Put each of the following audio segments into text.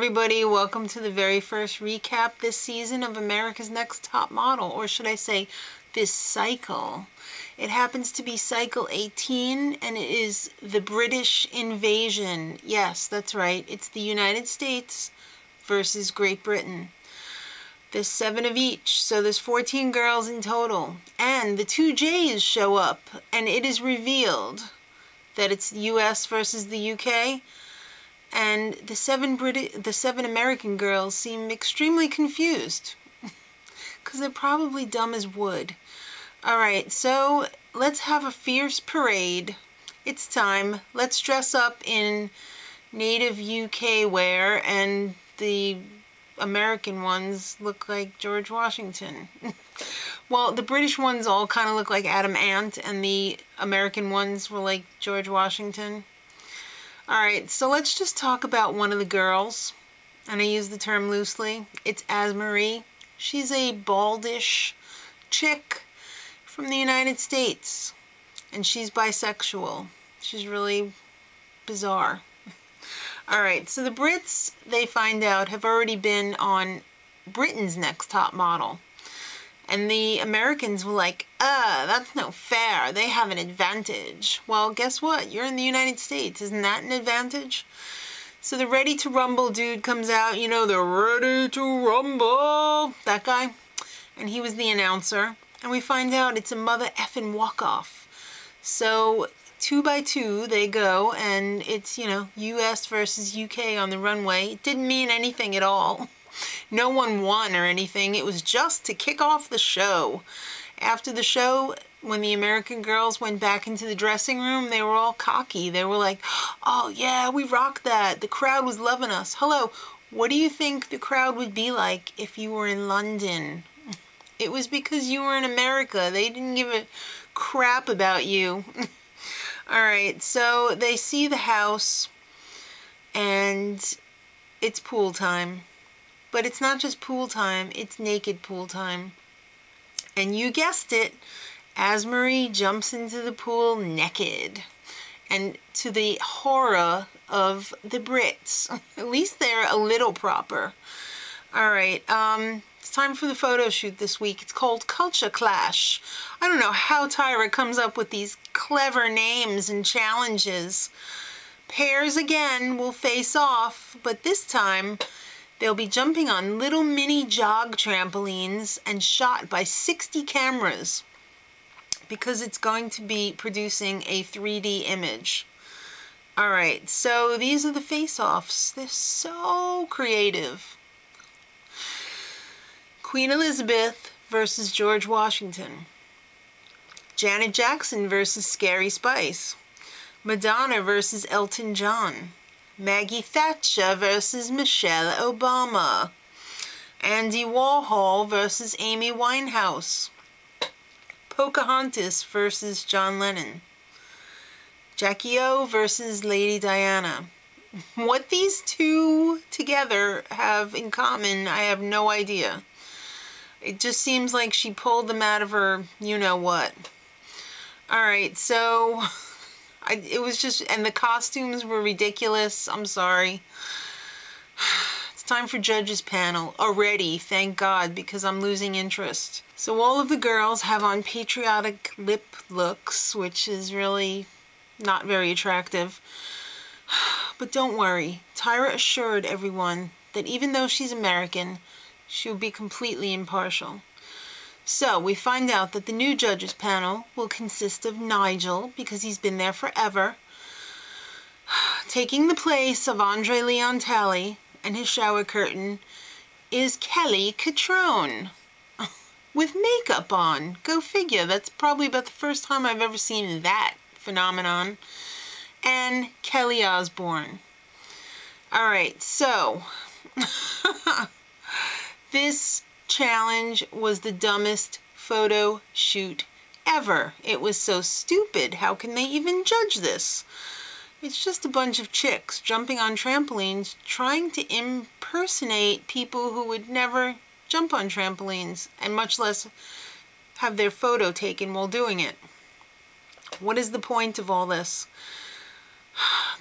everybody. Welcome to the very first recap this season of America's Next Top Model, or should I say this cycle. It happens to be cycle 18, and it is the British invasion. Yes, that's right. It's the United States versus Great Britain. There's 7 of each, so there's 14 girls in total. And the 2 J's show up, and it is revealed that it's the US versus the UK. And the 7 American girls seem extremely confused because they're probably dumb as wood. Alright, so let's have a fierce parade. It's time. Let's dress up in native UK wear, and the American ones look like George Washington. Well, the British ones all kind of look like Adam Ant, and the American ones were like George Washington. Alright, so let's just talk about one of the girls, and I use the term loosely. It's Asmarie. She's a baldish chick from the United States, and she's bisexual. She's really bizarre. Alright, so the Brits, they find out, have already been on Britain's Next Top Model. And the Americans were like, that's no fair. They have an advantage. Well, guess what? You're in the United States. Isn't that an advantage? So the Ready to Rumble dude comes out. You know, the Ready to Rumble. That guy. And he was the announcer. And we find out it's a mother effing walk-off. So 2 by 2 they go, and it's, you know, US versus UK on the runway. It didn't mean anything at all. No one won or anything. It was just to kick off the show. After the show, when the American girls went back into the dressing room, they were all cocky. They were like, oh yeah, we rocked that. The crowd was loving us. Hello, what do you think the crowd would be like if you were in London? It was because you were in America. They didn't give a crap about you. Alright, so they see the house, and it's pool time. But it's not just pool time, it's naked pool time. And you guessed it, Asmarie jumps into the pool naked. And to the horror of the Brits. At least they're a little proper. Alright, it's time for the photo shoot this week. It's called Culture Clash. I don't know how Tyra comes up with these clever names and challenges. Pairs again will face off, but this time they'll be jumping on little mini jog trampolines and shot by 60 cameras because it's going to be producing a 3D image. Alright, so these are the face-offs. They're so creative. Queen Elizabeth versus George Washington. Janet Jackson versus Scary Spice. Madonna versus Elton John. Maggie Thatcher versus Michelle Obama. Andy Warhol versus Amy Winehouse. Pocahontas versus John Lennon. Jackie O versus Lady Diana. What these two together have in common, I have no idea. It just seems like she pulled them out of her you-know-what. Alright, so it was just, and the costumes were ridiculous. I'm sorry. It's time for judges panel already, thank God, because I'm losing interest. So all of the girls have on patriotic lip looks, which is really not very attractive. But don't worry, Tyra assured everyone that even though she's American, she'll be completely impartial. So we find out that the new judges panel will consist of Nigel, because he's been there forever, taking the place of Andre Leon Talley and his shower curtain is Kelly Catrone with makeup on. Go figure, that's probably about the first time I've ever seen that phenomenon. And Kelly Osbourne. Alright, so this challenge was the dumbest photo shoot ever. It was so stupid. How can they even judge this? It's just a bunch of chicks jumping on trampolines trying to impersonate people who would never jump on trampolines, and much less have their photo taken while doing it. What is the point of all this?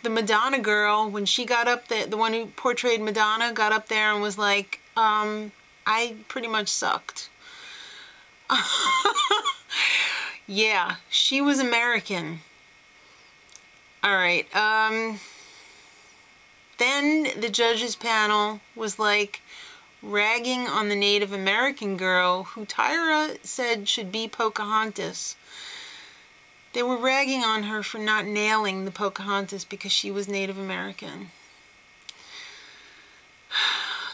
the Madonna girl, when she got up there, the one who portrayed Madonna got up there and was like, I pretty much sucked. Yeah, she was American. All right. Then the judges panel was like ragging on the Native American girl who Tyra said should be Pocahontas. They were ragging on her for not nailing the Pocahontas because she was Native American.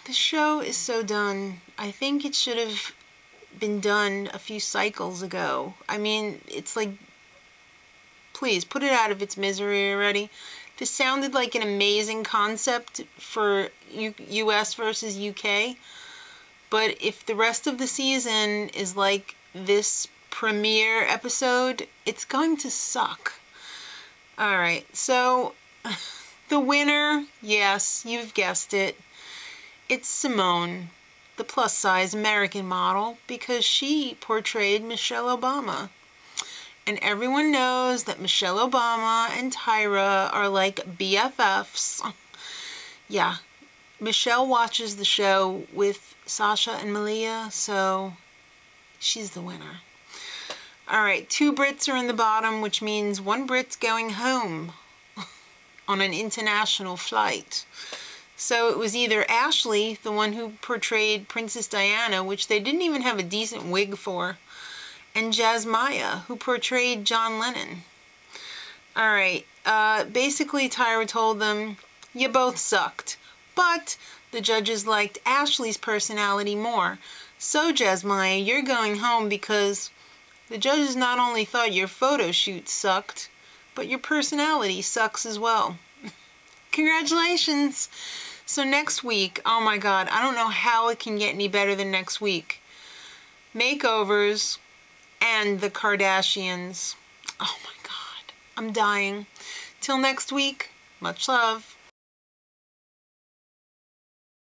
The show is so done. I think it should have been done a few cycles ago. I mean, it's like, please put it out of its misery already. This sounded like an amazing concept for US versus UK, but if the rest of the season is like this premiere episode, it's going to suck. Alright, so the winner, yes, you've guessed it, it's Simone, the plus-size American model, because she portrayed Michelle Obama. And everyone knows that Michelle Obama and Tyra are like BFFs. Yeah, Michelle watches the show with Sasha and Malia, so she's the winner. All right, 2 Brits are in the bottom, which means 1 Brit's going home on an international flight. So it was either Ashley, the one who portrayed Princess Diana, which they didn't even have a decent wig for, and Jasmaya, who portrayed John Lennon. Alright, basically Tyra told them, you both sucked, but the judges liked Ashley's personality more. So Jasmaya, you're going home because the judges not only thought your photo shoot sucked, but your personality sucks as well. Congratulations! So next week, oh my god, I don't know how it can get any better than next week. Makeovers and the Kardashians. Oh my god, I'm dying. Till next week, much love.